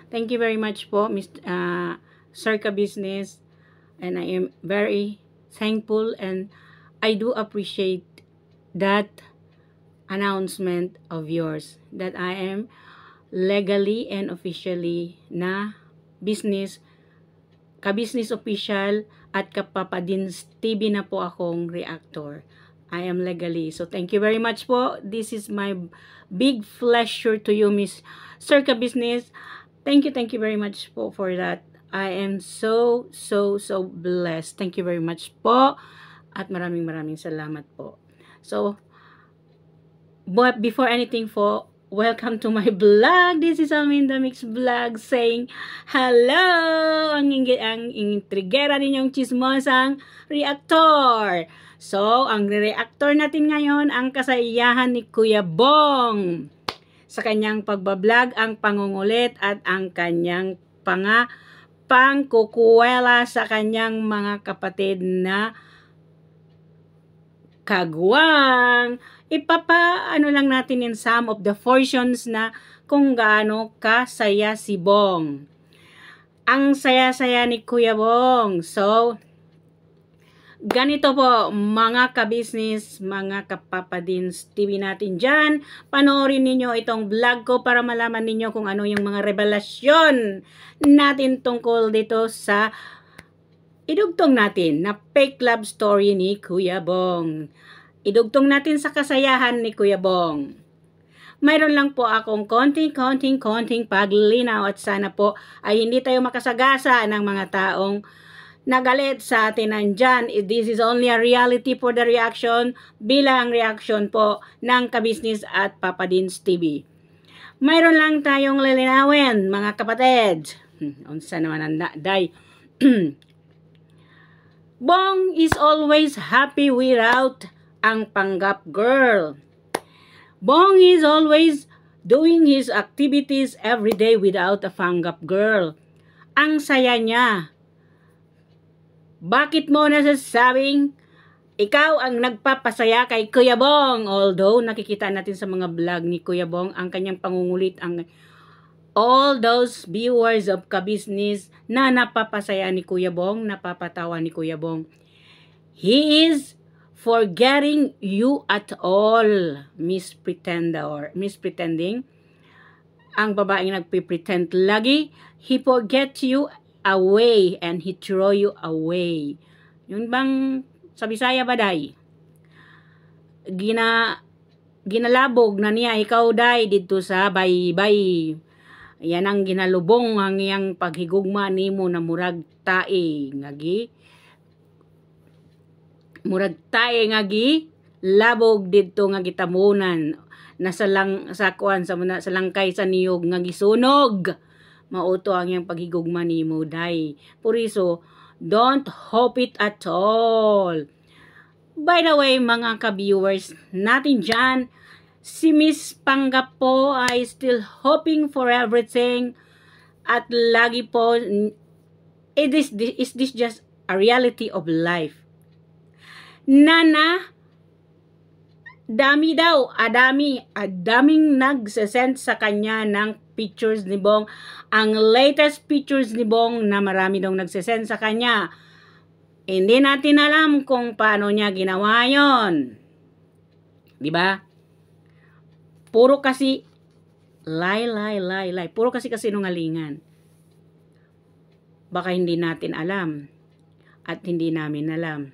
Thank you very much po, Circa Business, and I am very thankful and I do appreciate that announcement of yours that I am legally and officially na business, ka-business official at kapapadins TV na po akong reactor. I am legally. So thank you very much po. This is my big pleasure to you, Miss Circa Business. Thank you very much po for that. I am so blessed. Thank you very much po. At maraming salamat po. So, but before anything po, welcome to my vlog. This is Alminda Mix Vlog saying, hello! Ang intrigera ninyong chismosang reactor. So, ang reactor natin ngayon, ang kasayahan ni Kuya Bong. Sa kanyang pagbablog, ang pangungulit at ang kanyang pangkukuwela sa kanyang mga kapatid na kagwang. Ipapaano lang natin in some of the portions na kung gaano kasaya si Bong. Ang saya-saya ni Kuya Bong. So, ganito po, mga kabisnes, mga kapapadins TV natin dyan. Panoorin ninyo itong vlog ko para malaman ninyo kung ano yung mga revelasyon natin tungkol dito sa idugtong natin na fake love story ni Kuya Bong. Idugtong natin sa kasayahan ni Kuya Bong. Mayroon lang po akong konting paglinaw at sana po ay hindi tayo makasagasa ng mga taong nagalit sa atin nandyan. This is only a reality for the reaction bilang reaction po ng Kabisnes at Papadins TV. Mayroon lang tayong lilinawin, mga kapatid. Unsa naman ang day. Bong is always happy without ang panggap girl. Bong is always doing his activities every day without a panggap girl. Ang saya niya. Bakit mo nasasabing ikaw ang nagpapasaya kay Kuya Bong? Although nakikita natin sa mga vlog ni Kuya Bong ang kanyang pangungulit, ang all those viewers of Kabisnes na napapasaya ni Kuya Bong, napapatawa ni Kuya Bong. He is forgetting you at all, Miss Pretending. Ang babaeng nagpipretend lagi, he forget you away and he throw you away. Yun bang sa Bisaya ba day? Ginalabog na niya ikaw day dito sa baybay. Yan ang ginalubong ang iyang paghigugma nimo na murag tae ngagi. Murag tae ngagi labog dito nga gitamunan nasa sa langkay sa niyog nga gisunog. Mauto ang iyang paghigugma nimo day. Puriso, don't hope it at all. By the way, mga ka-viewers natin dyan, si Miss Panggap po ay still hoping for everything. At lagi po, is this just a reality of life? Nana, daming nagsesend sa kanya ng pictures ni Bong. Ang latest pictures ni Bong na marami daw nagsesend sa kanya. Hindi natin alam kung paano niya ginawa yon. Diba? Puro kasi lie. Puro kasi kasinungalingan. Baka hindi natin alam. At hindi namin alam.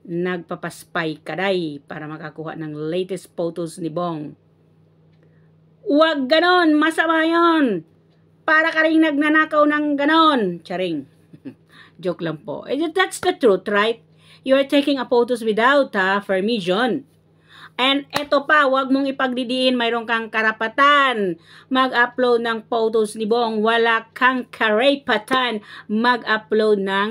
Nagpapaspy kaday para makakuha ng latest photos ni Bong. Huwag ganon, masama yun. Para ka rin nagnanakaw ng ganon. Charing. Joke lang po. That's the truth, right? You are taking a photos without permission. And eto pa, huwag mong ipagdidiin, mayroon kang karapatan mag-upload ng photos ni Bong. Wala kang karapatan mag-upload ng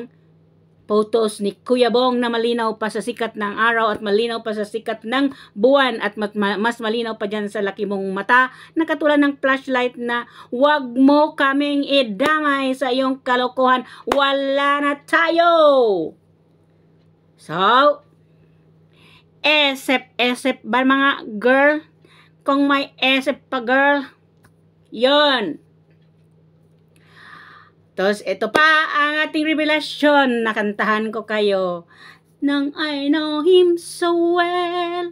photos ni Kuya Bong na malinaw pa sa sikat ng araw at malinaw pa sa sikat ng buwan at mas malinaw pa dyan sa laki mong mata na katulad ng flashlight na wag mo kaming idamay sa iyong kalokohan. Wala na tayo! So, esep ba mga girl? Kung may esep pa girl, yon. Tapos, ito pa ang ating revelasyon. Nakantahan ko kayo. Nang I know him so well.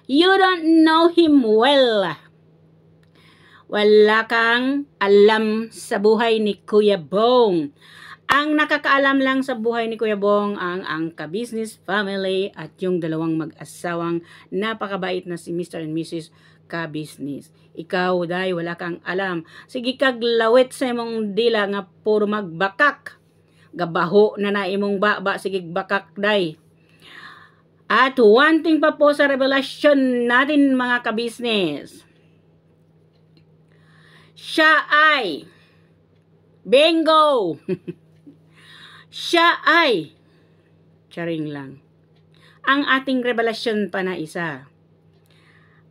You don't know him well. Wala kang alam sa buhay ni Kuya Bong. Ang nakakaalam lang sa buhay ni Kuya Bong ang ka-business family at yung dalawang mag-asawang napakabait na si Mr. and Mrs. ka-business. Ikaw, day, wala kang alam. Sige kag lawit sa imong dila nga puro magbakak. Gabaho na imong baba, sige bakak, day. At one thing pa po sa revelation natin mga ka-business. Siya ay bingo! Siya ay charing lang. Ang ating revelasyon pa na isa.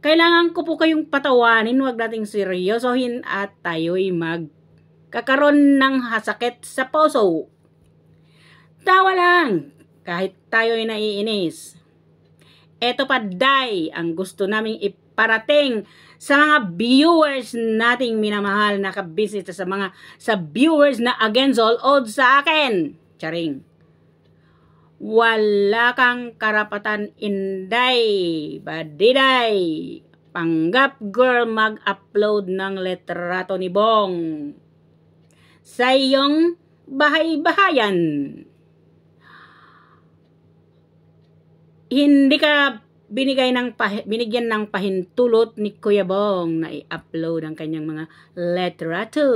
Kailangan ko po kayong patawanin, huwag nating seryosohin at tayo'y magkakaroon ng sakit sa puso. Tawa lang, kahit tayo'y naiinis. Eto pa, day, ang gusto naming iparating sa mga viewers nating minamahal na ka-business, sa viewers na against all odds sa akin. Charing. Wala kang karapatan, inday, badiday, panggap girl mag-upload ng litrato ni Bong sa iyong bahay-bahayan. Hindi ka binigyan ng pahintulot ni Kuya Bong na i-upload ang kanyang mga litrato.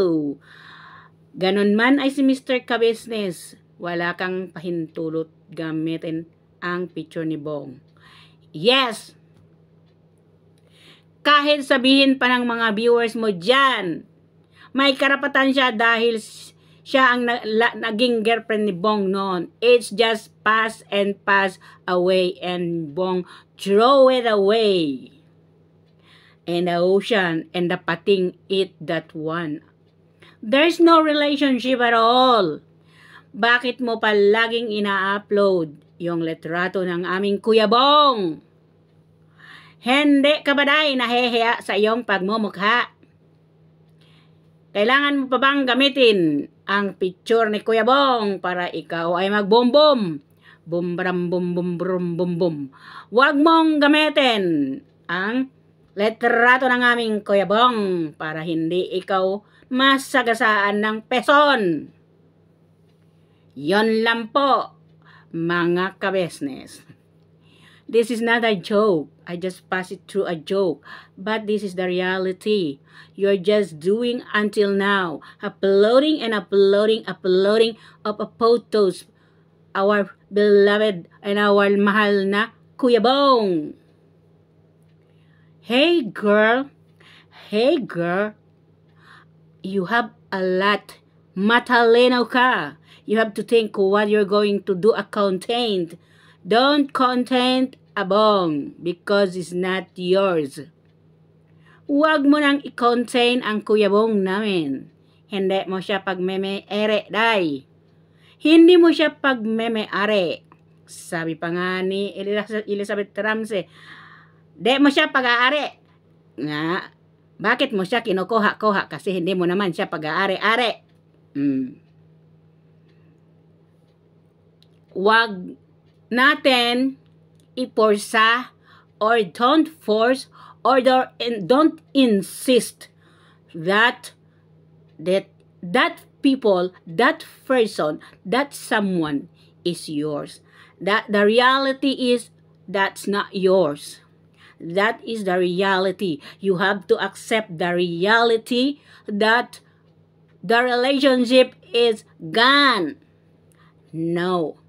Ganon man ay si Mr. Ka-Business, wala kang pahintulot gamitin ang picture ni Bong. Yes! Kahit sabihin pa ng mga viewers mo dyan, may karapatan siya dahil siya ang naging girlfriend ni Bong noon. It's just pass and pass away and Bong throw it away. And the ocean and the pating eat that one. There's no relationship at all. Bakit mo pa laging ina-upload yung litrato ng aming Kuya Bong? Hindi ka ba day naheheya sa iyong pagmumukha? Kailangan mo pa bang gamitin ang picture ni Kuya Bong para ikaw ay mag-bum-bum? Bum-bram bum-bum-brum-bum-bum. Huwag mong gamitin ang litrato ng aming Kuya Bong para hindi ikaw masagasaan ng peson. Yon lang po, mga ka-business. This is not a joke. I just pass it through a joke. But this is the reality. You're just doing until now. Uploading and uploading of photos. Our beloved and our mahal na Kuya Bong. Hey girl. Hey girl. You have a lot. Matalino ka. You have to think what you're going to do a content. Don't content a Bong because it's not yours. Huwag mo nang i-contain ang Kuya Bong namin. Hindi mo siya pagmeme-ere, day. Hindi mo siya pagmeme-are. Sabi pa nga ni Elizabeth Ramsey, di mo siya pag-aare. Nga, bakit mo siya kinukuha-kuha? Kasi hindi mo naman siya pag-aare-are. Huwag natin iporsa or don't force or don't insist that people, that person, that someone is yours. That the reality is that's not yours. That is the reality. You have to accept the reality that the relationship is gone. No.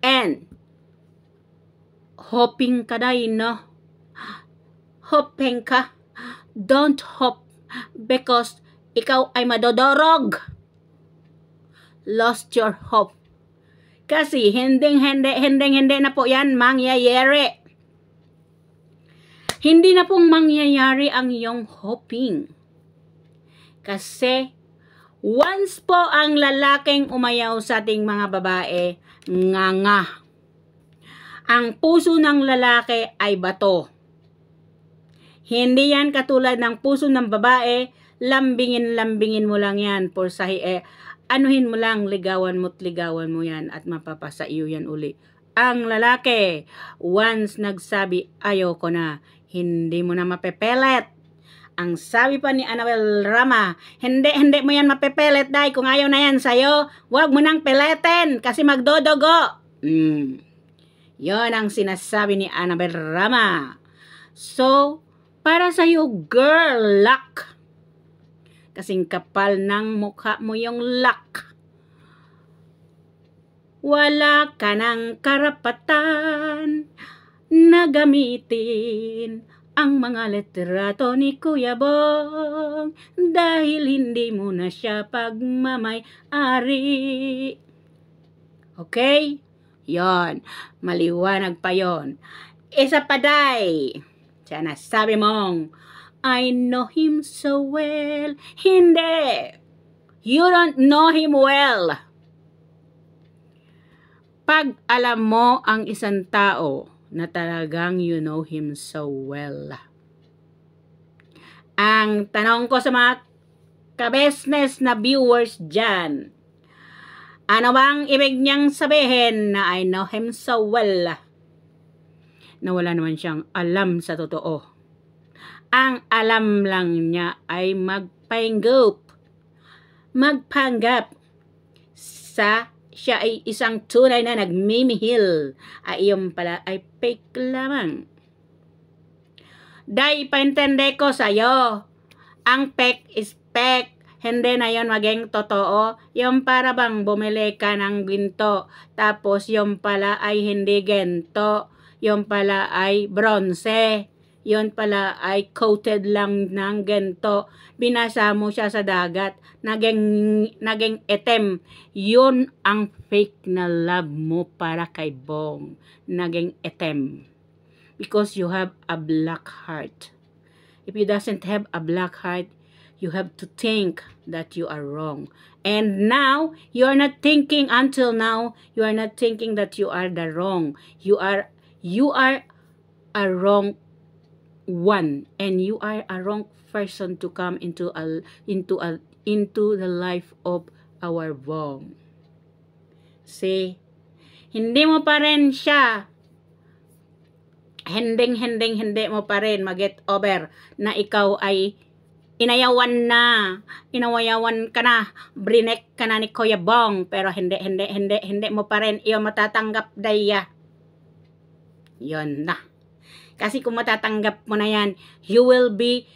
And hoping ka day, no? Hoping ka. Don't hope because ikaw ay madodorog. Lost your hope. Kasi hindi na po yan mangyayari. Hindi na pong mangyayari ang iyong hoping. Kasi once po ang lalaking umayaw sa ating mga babae, nga. Ang puso ng lalaki ay bato. Hindi yan katulad ng puso ng babae, lambingin mo lang yan anuhin mo lang, ligawan mo yan at mapapasa iyo yan uli. Ang lalaki, once nagsabi, ayoko na, hindi mo na mapepelet. Ang sabi pa ni Annabel Rama, hindi mo yan mapepelet, dahil kung ayaw na yan sa'yo, huwag mo nang peletin kasi magdodogo. Yon ang sinasabi ni Annabel Rama. So, para sa'yo, girl, luck. Kasing kapal ng mukha mo yung luck. Wala ka ng karapatan na gamitin ang mga litrato ni Kuya Bong dahil hindi mo na siya pagmamay-ari. Okay? Yon. Maliwanag pa yon. Isa pa, day. Siya nasabi mong, I know him so well. Hindi. You don't know him well. Pag alam mo ang isang tao na talagang you know him so well. Ang tanong ko sa mga ka-business na viewers dyan, ano bang ibig niyang sabihin na I know him so well? Na wala naman siyang alam sa totoo. Ang alam lang niya ay magpanggap sa siya ay isang tunay na nagmimihil. Ay iyon pala ay fake lamang. Dahil paintende ko sa'yo, ang fake is fake. Hindi na yon maging totoo. Yung para bang bumili ka ng ginto, tapos yung pala ay hindi ginto. Yung pala ay bronze. Yon pala ay coated lang ng ginto. Binasa mo siya sa dagat, naging itim. Yun ang fake na love mo para kay Bong. Naging itim. Because you have a black heart. If you doesn't have a black heart, you have to think that you are wrong. And now, you are not thinking until now, you are not thinking that you are the wrong. You are a wrong one, and you are a wrong person to come into the life of our Bong. See, hindi mo pa rin siya, hindi mo pa rin mag-get over na ikaw ay inayawan ka na, brinek ka na ni Kuya Bong, pero hindi mo pa rin iyo matatanggap daya. Yon na. Kasi kung matatanggap mo na yan, you will be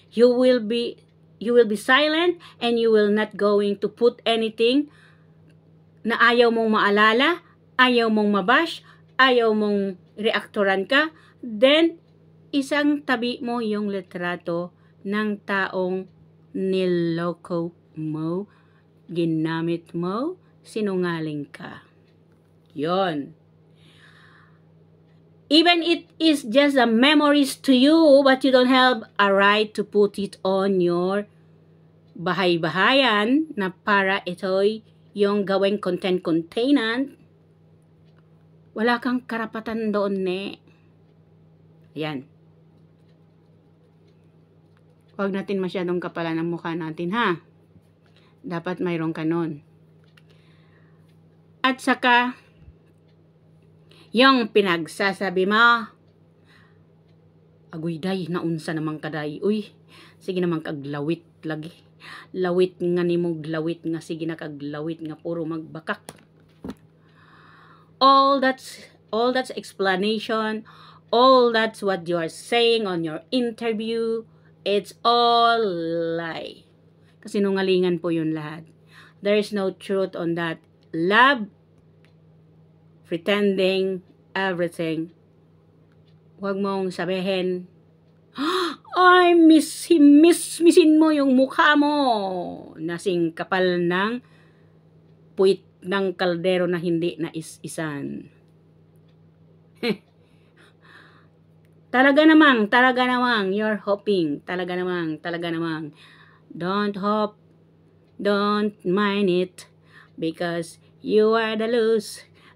silent, and you will not going to put anything na ayaw mong maalala, ayaw mong mabash, ayaw mong reaktoran ka. Then, isang tabi mo yung litrato ng taong niloko mo, ginamit mo, sinungaling ka. Yon. Even it is just a memories to you, but you don't have a right to put it on your bahay-bahayan na para ito'y yung gawing content. Wala kang karapatan doon, ne. Ayan. Huwag natin masyadong kapalan ang mukha natin, ha? Dapat mayroon ka nun. At saka, yung pinagsasabi mo, agoy day, naunsa naman ka day. Uy, sige naman kaglawit lagi. Lawit nga ni mo, glawit nga, sige na kaglawit nga, puro magbakak. All that's explanation, all that's what you are saying on your interview, it's all lie. Kasi nungalingan po yun lahat. There is no truth on that. Love, pretending, everything. Huwag mong sabihin, ay, missin mo yung mukha mo. Nasing kapal ng puwit ng kaldero na hindi na is-isan. Talaga namang, you're hoping. Talaga namang. Don't hope, don't mind it, because you are the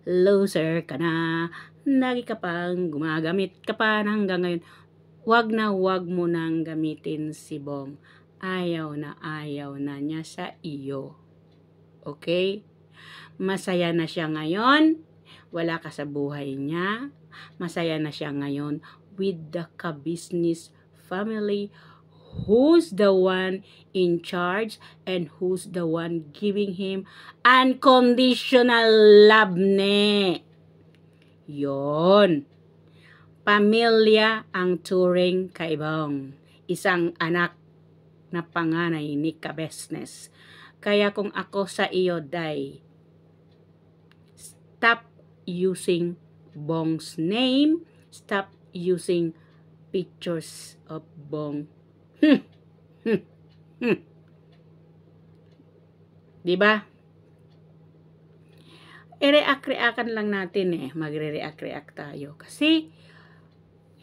loser ka na. Lagi ka pang gumagamit ka pa hanggang ngayon. Wag mo nang gamitin si Bong. Ayaw na niya sa iyo. Okay? Masaya na siya ngayon. Wala ka sa buhay niya. Masaya na siya ngayon with the ka-business family, who's the one in charge and who's the one giving him unconditional love ne. Yon. Pamilya ang turing kay Bong. Isang anak na panganay ni ka-business. Kaya kung ako sa iyo, Day, stop using Bong's name. Stop using pictures of Bong. Diba? I-react-reactan lang natin eh. Magre-react-react tayo. Kasi,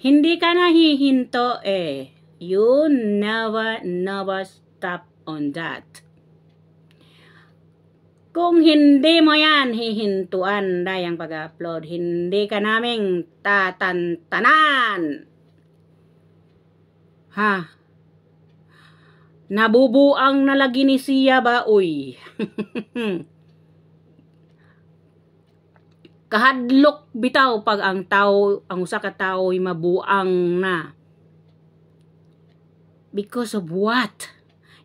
hindi ka nahihinto eh. You never stop on that. Kung hindi mo yan hihintuan na yung pag-upload, hindi ka naming tatantanan. Ha? Nabubuang nalagi ni siya ba, uy? Kahadlok bitaw pag ang usa ka tao ay mabuang na. Because of what?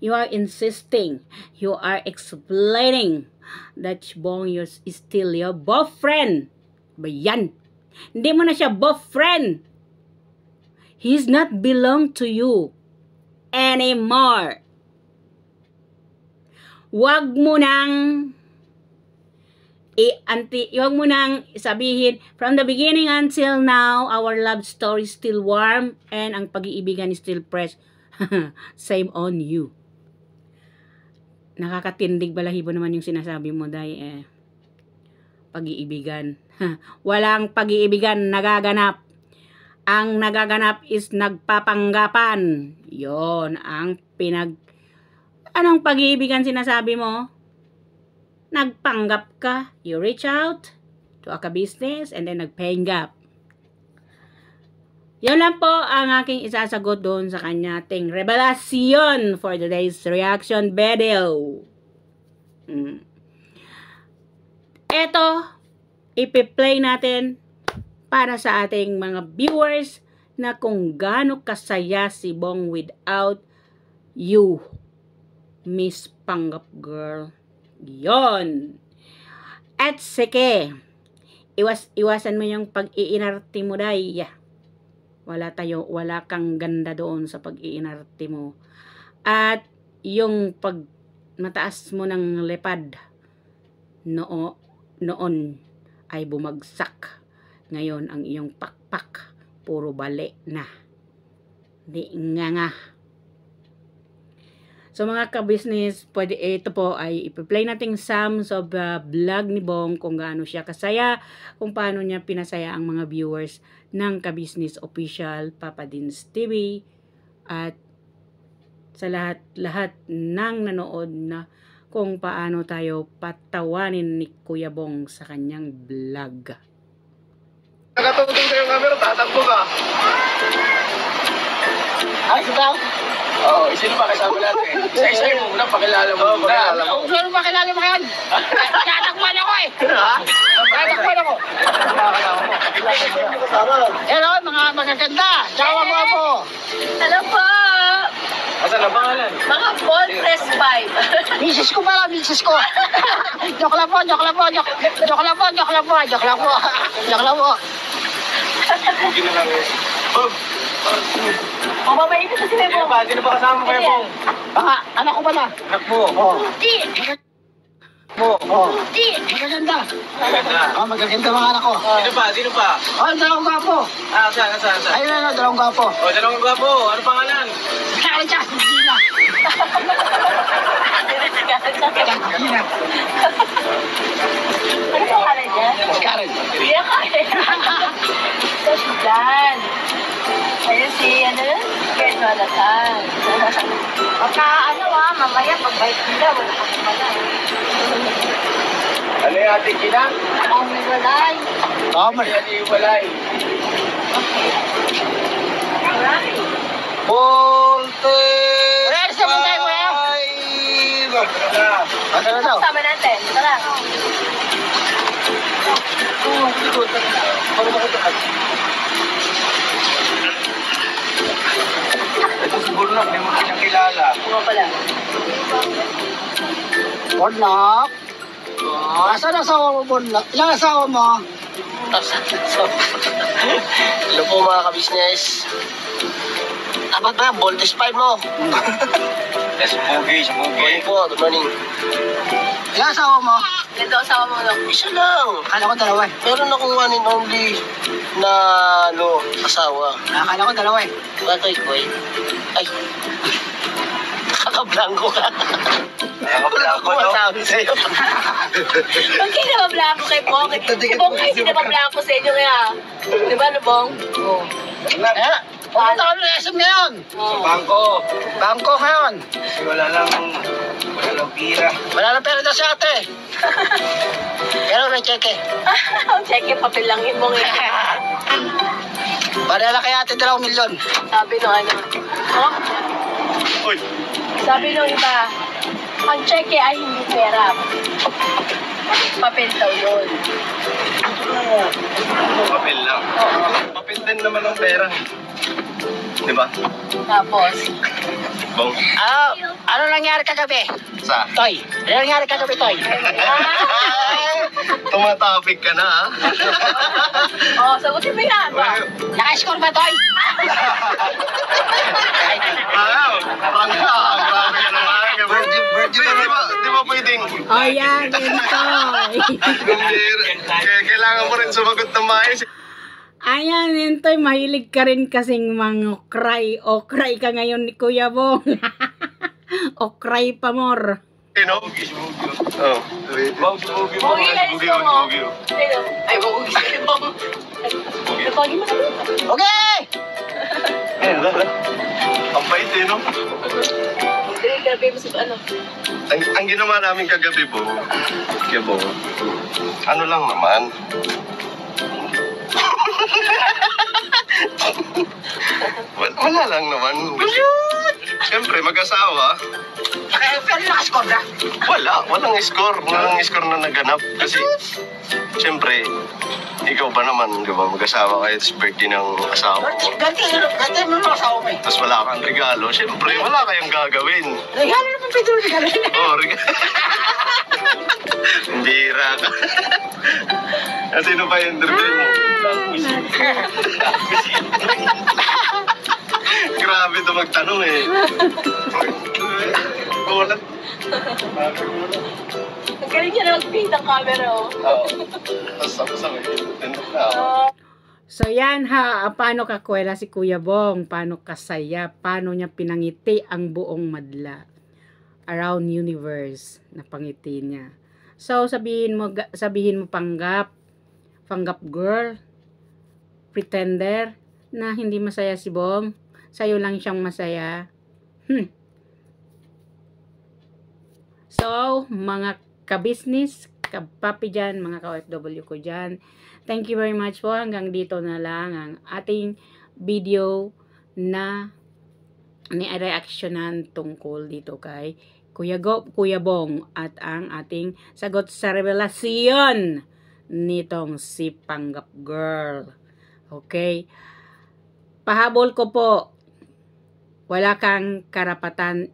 You are insisting, you are explaining that Bong is still your boyfriend. Ba yan? Hindi mo na siya boyfriend. He's not belong to you anymore. Wag mo nang wag mo nang sabihin, from the beginning until now, our love story is still warm and ang pag-iibigan is still fresh. Same on you. Nakakatindig balahibo naman yung sinasabi mo, Day, eh. Pag-iibigan. Walang pag-iibigan nagaganap. Ang nagaganap is nagpapanggapan. Yon ang anong pag-iibigan sinasabi mo? Nagpanggap ka. You reach out to a business and then nagpanggap. Yan lang po ang aking isasagot doon sa kanya ting revelasyon for today's reaction video. Ito, ipi-play natin para sa ating mga viewers na kung gaano kasaya si Bong without you, Miss Panggap Girl. Yon. At sige, iwasan mo yung pag-iinarte mo, Day. Wala kang ganda doon sa pag-iinarte mo. At yung pag mataas mo ng lepad noon ay bumagsak. Ngayon ang iyong pakpak puro bali na. Di nga. So mga ka-business, ito po ay ipi-play nating some of vlog ni Bong kung gaano siya kasaya, kung paano niya pinasaya ang mga viewers ng ka-business official Papa Dins TV at sa lahat ng nanood na kung paano tayo patawanin ni Kuya Bong sa kanyang vlog. Nakatutong sa yung camera, tatakbo ka. Daw? Oo, sino pa kasama natin? Isa-isa mo muna, pakilala mo muna. Kung sino makilala mo yan? Tatakpan ako eh! Ha? Tatakpan ako! Hello, mga magaganda! Tsaka mga po! Hello po! Asan ang pangalan? Mga Paul Press 5. Misis ko pala, misis ko! Joke lang po, joke lang po, joke lang po, joke lang po, joke lang po, joke lang po. Bugi na lang eh. Bob! Mababait ko si Bebo. Sino ba kasama mo kayo, Bong? Anak ko pala. Anak mo. Di! Di! Magaganda. Maganda. Magaganda mga anak ko. Sino pa? Dalawang gwapo. Saan? Ayun na, dalawang gwapo. Dalawang gwapo. Ano pangalan? Kaya siya, Gina. Gina. Ano po kala niya? Karen. Hindi ako eh. Tapos dyan. Ayun si, Kurt Malatan. Pagka mamaya pagbait nila, wala kang pala. Ano yung ating Gina? Ang walay. Ano yung ating walay? Marami. Volte! Wala, sa mga tayo, kuya. Ano na daw? Kasama natin. Tara. Ito siguro na, hindi mo siya kilala. Mga pala. Bonlock. Asan ang asawa mo, Bonlock? Ilang asawa mo? Hello po mga kabisnes. Dapat ba? Voltage 5 mo. Yes, Boogie, si Morning Boogie. po, good morning. Ilang asawa mo? Ganda asawa mo, no? Isa lang. Akala ko dalawa eh. Meron akong one and only na asawa. Akala ko dalawa eh. Bakit ko eh? Ay. Nakablanko ka. Nakablanko, Wala no? ko masabi sa'yo. Pag kayo nabablanko kay Bong, si Bong kayo sinabablanko sa inyo kaya. Di ba, no, Bong? Oo. Eh, pumunta kami ng SM ngayon. Sa bangko. Bangko ngayon. Kasi wala lang pira. Wala na pera daw si ate. Pero may cheque. Check yung papel lang yun, Bong. Padala kay ate 2 milyon. Sabi nung ano. Oh? Uy! Sabi nung iba, ang cheque ay hindi pera. Papel daw yun. Papel lang. Papel din naman ang pera. Diba? Tapos, Bong. Ano nangyari kagabi? Sa? Toy. Ano nangyari kagabi, Toy? Tumatopic ka na, ha? oh, sagutin mo yan. Naka-score ba, Toy? Wow! Bangka! Grabe ka naman. Di ba pwedeng? Oh, yan, Entoy. Kailangan mo rin sumagot ng maayos. Ayan, Entoy, mahilig ka rin kasing mang-cry. O, cry ka ngayon ni Kuya Bong. O, cry pa more. You know? Oh. Bong, si Boogie. Bong, ilalis ko mo. Boogie. Sino? Ay, Bong, si Bong. Napagi mo na. Okay! Ang bait eh, no? Grabe mo sa ano. Ang ginawa namin kagabi po, ano lang naman. Wala lang naman. Siyempre, mag-asawa. Pero naka-score na. Walang score. Walang score na naganap. Kasi, siyempre, ikaw ba naman, di ba, mag-asawa kayo, tapos birthday ng asawa mo. Ganti mo mga asawa mo eh. Tapos wala kang regalo. Siyempre, wala kayong gagawin. Regalo naman pwede mo regalo. Oh, regalo. Bira ka. Sino pa yung birthday mo? Grabe ito magtanong eh. Gulat. Ang galing niya na mag-paint ang camera, oh. Oo. Tapos ako sa may tindok na ako. So, yan ha. Paano kakwela si Kuya Bong? Paano kasaya? Paano niya pinangiti ang buong madla? Around universe na pangiti niya. So, sabihin mo panggap girl, pretender, na hindi masaya si Bong. Sa'yo lang siyang masaya. So, mga ka-business, ka-papi dyan, mga ka-OFW ko dyan, thank you very much po. Hanggang dito na lang ang ating video na ni-reactionan tungkol dito kay Kuya Bong at ang ating sagot sa revelasyon nitong si Panggap Girl. Okay? Pahabol ko po, wala kang karapatan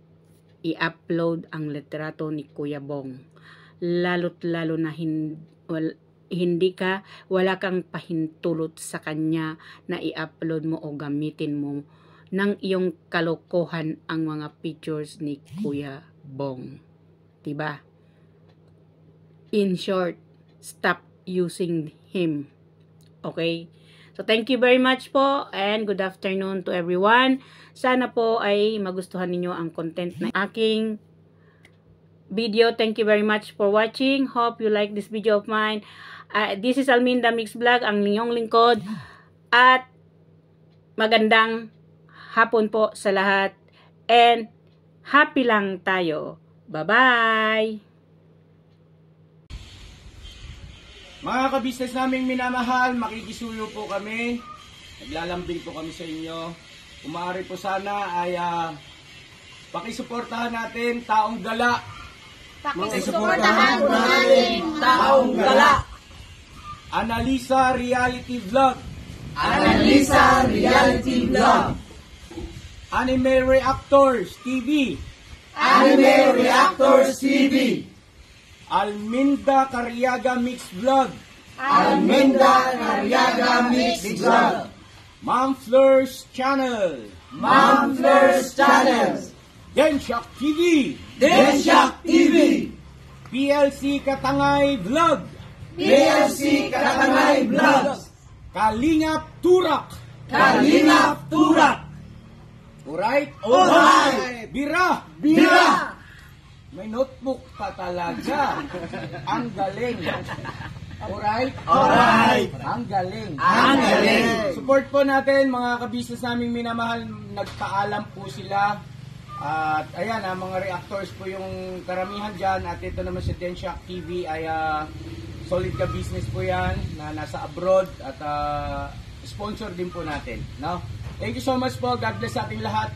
i-upload ang litrato ni Kuya Bong. Lalo't lalo na wala kang pahintulot sa kanya na i-upload mo o gamitin mo ng iyong kalokohan ang mga pictures ni Kuya Bong. Diba? In short, stop using him. Okay? So, thank you very much po and good afternoon to everyone. Sana po ay magustuhan ninyo ang content na aking video. Thank you very much for watching. Hope you like this video of mine. This is Alminda Mix Vlog, ang inyong lingkod. At magandang hapon po sa lahat. And happy lang tayo. Bye-bye! Mga kabisnes naming minamahal, makikisuyo po kami. Naglalambing po kami sa inyo. Kung maaari po sana ay pakisuportahan natin Taong Gala Pakisuportahan po namin Taong Gala. Analisa Reality Vlog. Analisa Reality Vlog. Anime Reactors TV. Anime Reactors TV. Alminda Cariaga Mix Vlog. Alminda Cariaga Mix Vlog. Ma'am Fleurs Channel. Ma'am Fleurs Channel. Denshock TV. Denshock TV. PLC Katangay Vlog. PLC Katangay Vlogs. Kalingap Turak. Kalingap Turak. Alright? Alright. Bira. Bira. May notebook pa talaga. Ang galing. Alright? Alright. Ang galing. Ang galing. Support po natin mga kabisnes naming minamahal. Nagpaalam po sila. At ayan, mga reactors po yung karamihan dyan. At ito naman si Denshock TV ay solid ka business po yan na nasa abroad. At sponsor din po natin. No? Thank you so much po. God bless sa ating lahat.